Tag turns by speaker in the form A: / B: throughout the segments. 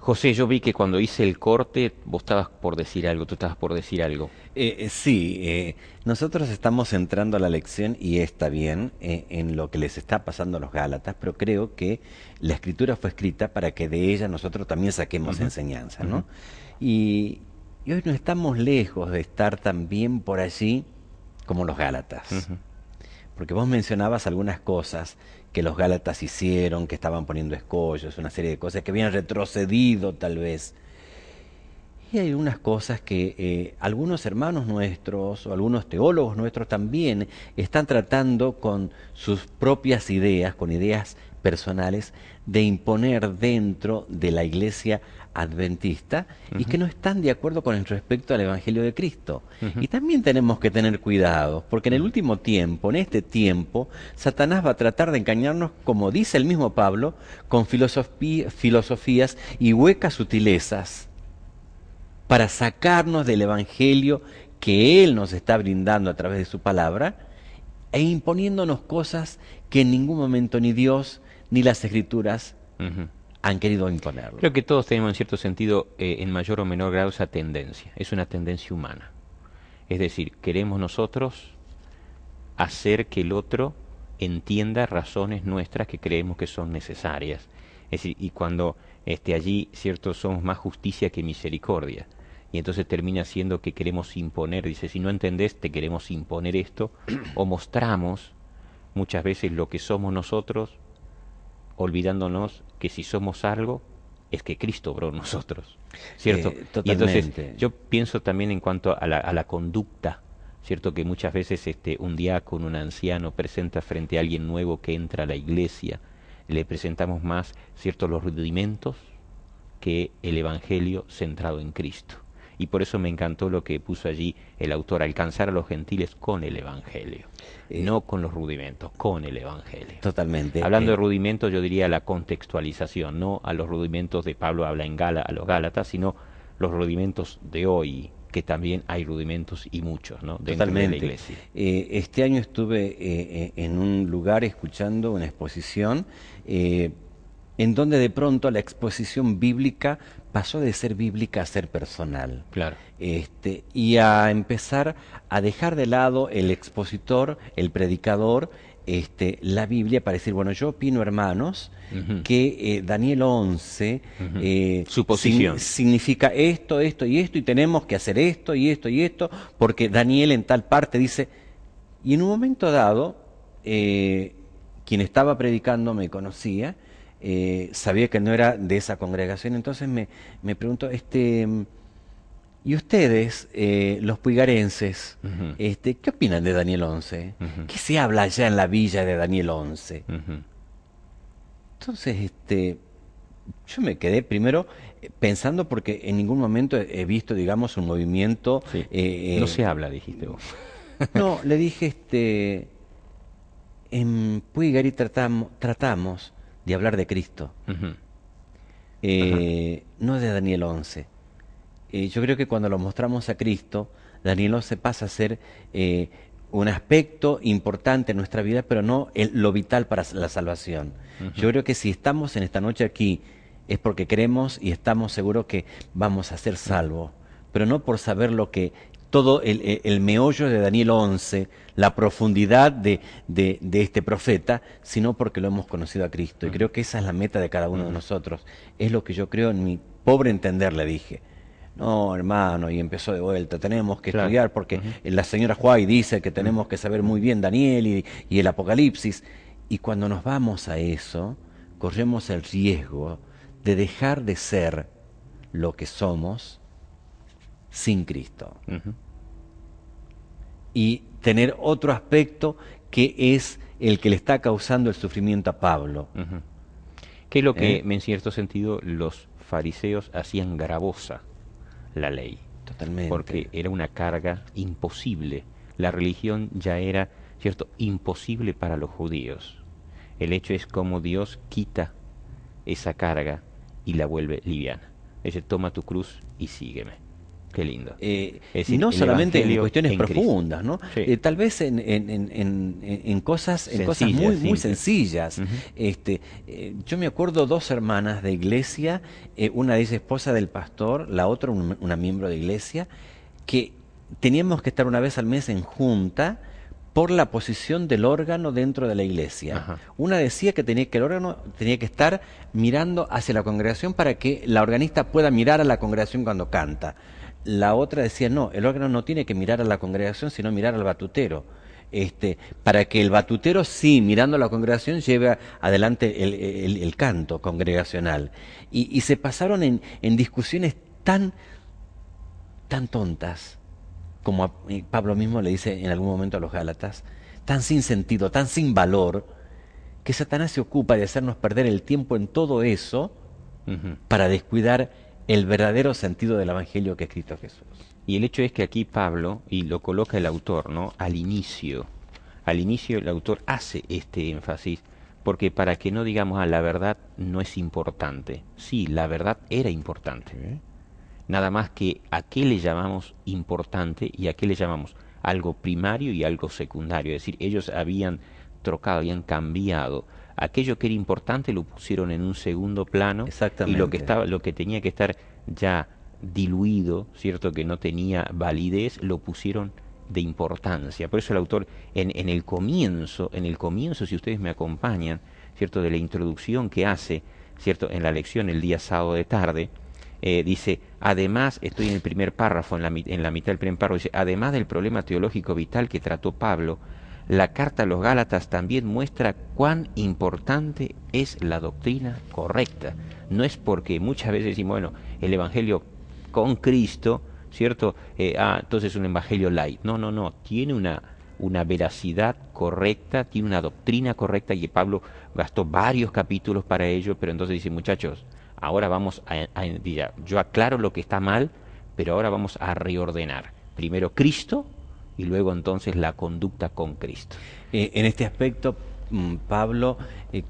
A: José, yo vi que cuando hice el corte, vos estabas por decir algo, tú estabas por decir algo.
B: Sí, nosotros estamos entrando a la lección y está bien en lo que les está pasando a los Gálatas, pero creo que la escritura fue escrita para que de ella nosotros también saquemos
A: Ujú,
B: enseñanza,
A: ujú,
B: ¿no? Y, y hoy no estamos lejos de estar también por allí como los Gálatas.
A: ujú.
B: Porque vos mencionabas algunas cosas que los Gálatas hicieron, que estaban poniendo escollos, una serie de cosas que habían retrocedido tal vez. Y hay unas cosas que algunos hermanos nuestros o algunos teólogos nuestros también están tratando con sus propias ideas, con ideas personales, de imponer dentro de la iglesia adventista y
A: Ujú,
B: que no están de acuerdo con el respecto al Evangelio de Cristo.
A: ujú,
B: Y también tenemos que tener cuidado, porque en el
A: ujú.
B: último tiempo, en este tiempo, Satanás va a tratar de engañarnos, como dice el mismo Pablo, con filosofías y huecas sutilezas para sacarnos del Evangelio que Él nos está brindando a través de su palabra e imponiéndonos cosas que en ningún momento ni Dios ni las Escrituras
A: Ujú.
B: han querido imponerlo.
A: Creo que todos tenemos en cierto sentido, en mayor o menor grado, esa tendencia. Es una tendencia humana. Es decir, queremos nosotros hacer que el otro entienda razones nuestras que creemos que son necesarias. Es decir, y cuando allí, cierto, somos más justicia que misericordia. Y entonces termina siendo que queremos imponer, dice, si no entendés, te queremos imponer esto, o mostramos muchas veces lo que somos nosotros, olvidándonos que si somos algo, es que Cristo obró en nosotros, ¿cierto? Y entonces
B: Totalmente.
A: yo pienso también en cuanto a la conducta, ¿cierto? Que muchas veces un diácono, un anciano presenta frente a alguien nuevo que entra a la iglesia, le presentamos más, ¿cierto?, los rudimentos que el Evangelio centrado en Cristo. Y por eso me encantó lo que puso allí el autor, alcanzar a los gentiles con el Evangelio,
B: Eh,
A: no con los rudimentos, con el Evangelio.
B: Totalmente.
A: Hablando de rudimentos, yo diría la contextualización, no a los rudimentos de Pablo habla en a los Gálatas, sino los rudimentos de hoy, que también hay rudimentos y muchos, ¿no?, dentro de la
B: Totalmente.
A: iglesia.
B: Este año estuve en un lugar escuchando una exposición eh, en donde de pronto la exposición bíblica pasó de ser bíblica a ser personal.
A: Claro.
B: Y a empezar a dejar de lado el expositor, el predicador, la Biblia para decir, bueno, yo opino, hermanos,
A: Ujú,
B: que Daniel 11
A: ujú. Su posición.
B: significa esto, esto y esto, y tenemos que hacer esto y esto y esto, porque Daniel en tal parte dice, y en un momento dado, quien estaba predicando me conocía, sabía que no era de esa congregación, entonces me preguntó, ¿y ustedes, los puigarenses,
A: Ujú,
B: qué opinan de Daniel 11?
A: ujú,
B: ¿Qué se habla allá en la villa de Daniel 11?
A: ujú.
B: Entonces, yo me quedé primero pensando porque en ningún momento he visto, digamos, un movimiento.
A: Sí. No se habla, dijiste vos.
B: No, le dije, en Puigari tratamos de hablar de Cristo,
A: Ujú, ajá.
B: no de Daniel 11. Yo creo que cuando lo mostramos a Cristo, Daniel 11 pasa a ser un aspecto importante en nuestra vida, pero no lo vital para la salvación.
A: Ujú,
B: Yo creo que si estamos en esta noche aquí es porque creemos y estamos seguros que vamos a ser
A: ujú,
B: salvos, pero no por saber lo que todo el meollo de Daniel 11, la profundidad de este profeta, sino porque lo hemos conocido a Cristo. Y
A: ujú,
B: creo que esa es la meta de cada uno de
A: ujú.
B: nosotros. Es lo que yo creo en mi pobre entender, le dije. No, hermano, y empezó de vuelta, tenemos que
A: Claro.
B: estudiar porque
A: Ujú,
B: la señora White dice que
A: ujú,
B: tenemos que saber muy
A: ujú.
B: bien Daniel y el Apocalipsis. Y cuando nos vamos a eso, corremos el riesgo de dejar de ser lo que somos sin Cristo
A: Ujú,
B: y tener otro aspecto que es el que le está causando el sufrimiento a Pablo.
A: ujú. ¿Qué es lo que,
B: ¿Eh?
A: en cierto sentido, los fariseos hacían gravosa la ley?
B: Totalmente.
A: Porque era una carga imposible. La religión ya era, cierto, imposible para los judíos. El hecho es cómo Dios quita esa carga y la vuelve liviana. Dice, toma tu cruz y sígueme. Qué lindo.
B: Y
A: decir,
B: no
A: el
B: solamente en
A: Evangelio
B: cuestiones
A: en Cristo.
B: profundas, ¿no?
A: Sí.
B: Tal vez en cosas muy, muy
A: Simples.
B: sencillas. Yo me acuerdo dos hermanas de iglesia, una de ellas esposa del pastor, la otra una miembro de iglesia, que teníamos que estar una vez al mes en junta por la posición del órgano dentro de la iglesia.
A: Ajá.
B: Una decía que el órgano tenía que estar mirando hacia la congregación para que la organista pueda mirar a la congregación cuando canta. La otra decía, no, el órgano no tiene que mirar a la congregación, sino mirar al batutero. Para que el batutero, sí, mirando a la congregación, lleve adelante el canto congregacional. Y se pasaron en discusiones tan tontas, como Pablo mismo le dice en algún momento a los Gálatas, tan sin sentido, tan sin valor, que Satanás se ocupa de hacernos perder el tiempo en todo eso para descuidar el verdadero sentido del Evangelio que es Cristo Jesús.
A: Y el hecho es que aquí Pablo, y lo coloca el autor, ¿no? Al inicio el autor hace este énfasis, porque para que no digamos, la verdad no es importante. Sí, la verdad era importante. Nada más que a qué le llamamos importante y a qué le llamamos algo primario y algo secundario. Es decir, ellos habían trocado, habían cambiado. Aquello que era importante lo pusieron en un segundo plano.
B: Exactamente.
A: Y lo que tenía que estar ya diluido, cierto, que no tenía validez, lo pusieron de importancia. Por eso el autor en el comienzo, si ustedes me acompañan, cierto, de la introducción que hace, cierto, en la lección el día sábado de tarde, dice, además, estoy en el primer párrafo, en la mitad del primer párrafo, dice, además del problema teológico vital que trató Pablo, la carta a los Gálatas también muestra cuán importante es la doctrina correcta. No es porque muchas veces decimos, bueno, el Evangelio con Cristo, ¿cierto? Entonces es un Evangelio light. No, tiene una veracidad correcta, tiene una doctrina correcta, y Pablo gastó varios capítulos para ello, pero entonces dice, muchachos, ahora vamos yo aclaro lo que está mal, pero ahora vamos a reordenar. Primero Cristo y luego entonces la conducta con Cristo.
B: En este aspecto, Pablo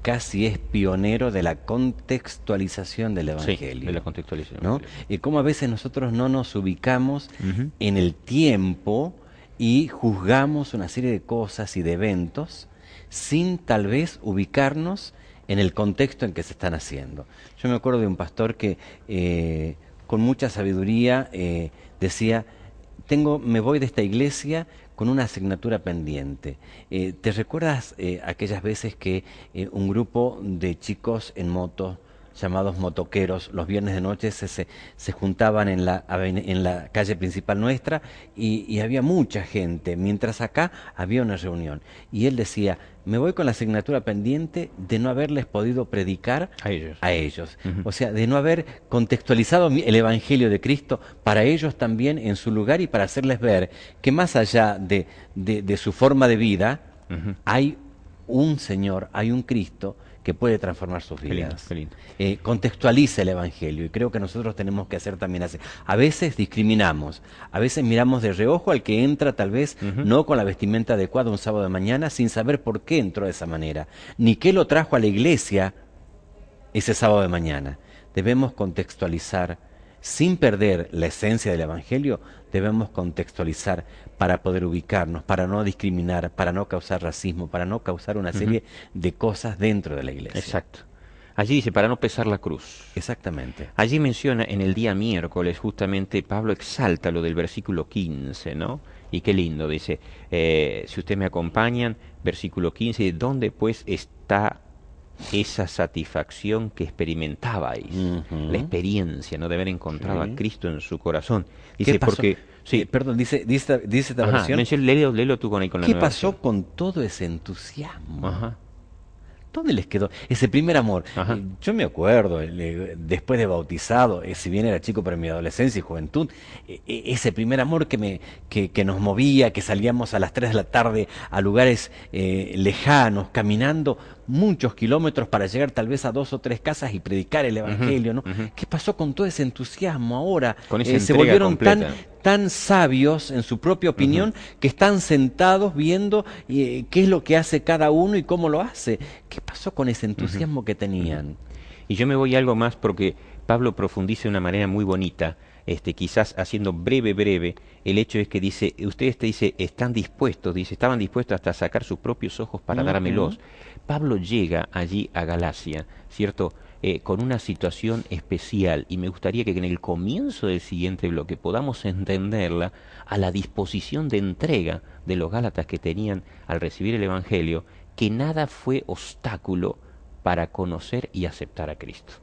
B: casi es pionero de la contextualización del Evangelio.
A: Sí, de la contextualización.
B: ¿No? Cómo a veces nosotros no nos ubicamos
A: Uh-huh.
B: en el tiempo y juzgamos una serie de cosas y de eventos sin tal vez ubicarnos en el contexto en que se están haciendo. Yo me acuerdo de un pastor que con mucha sabiduría decía, me voy de esta iglesia con una asignatura pendiente. ¿Te recuerdas aquellas veces que un grupo de chicos en moto, llamados motoqueros, los viernes de noche se juntaban en la calle principal nuestra y había mucha gente, mientras acá había una reunión? Y él decía, me voy con la asignatura pendiente de no haberles podido predicar a ellos.
A: Uh-huh.
B: O sea, de no haber contextualizado el Evangelio de Cristo para ellos también en su lugar, y para hacerles ver que más allá de su forma de vida, uh-huh, hay un Señor, hay un Cristo que puede transformar sus vidas.
A: Qué lindo.
B: Contextualiza el Evangelio, y creo que nosotros tenemos que hacer también así. A veces discriminamos, a veces miramos de reojo al que entra tal vez uh-huh, no con la vestimenta adecuada un sábado de mañana, sin saber por qué entró de esa manera, ni qué lo trajo a la iglesia ese sábado de mañana. Debemos contextualizar, sin perder la esencia del Evangelio, debemos contextualizar para poder ubicarnos, para no discriminar, para no causar racismo, para no causar una serie uh-huh, de cosas dentro de la iglesia.
A: Exacto. Allí dice, para no pesar la cruz.
B: Exactamente.
A: Allí menciona en el día miércoles, justamente, Pablo exalta lo del versículo 15, ¿no? Y qué lindo, dice, si ustedes me acompañan, versículo 15, ¿dónde pues está esa satisfacción que experimentabais? Uh-huh. La experiencia, ¿no? De haber encontrado a Cristo en su corazón. Dice, porque...
B: Sí. Perdón, dice esta versión.
A: Léelo tú con la
B: ¿Qué pasó con todo ese entusiasmo?
A: Ajá.
B: ¿Dónde les quedó ese primer amor? Yo me acuerdo, después de bautizado, si bien era chico, pero en mi adolescencia y juventud, ese primer amor que nos movía, que salíamos a las 3 de la tarde a lugares lejanos, caminando muchos kilómetros para llegar tal vez a 2 o 3 casas y predicar el Evangelio, ¿no? ¿Qué pasó con todo ese entusiasmo ahora?
A: Con esa
B: se volvieron
A: completa.
B: tan sabios en su propia opinión que están sentados viendo qué es lo que hace cada uno y cómo lo hace. ¿Qué pasó con ese entusiasmo que tenían?
A: Y yo me voy a algo más, porque Pablo profundiza de una manera muy bonita quizás haciendo breve, el hecho es que dice, ustedes te dice, están dispuestos, dice, estaban dispuestos hasta a sacar sus propios ojos para
B: Ujú.
A: dármelos. Pablo llega allí a Galacia, ¿cierto? Con una situación especial y me gustaría que en el comienzo del siguiente bloque podamos entenderla a la disposición de entrega de los Gálatas que tenían al recibir el Evangelio, que nada fue obstáculo para conocer y aceptar a Cristo.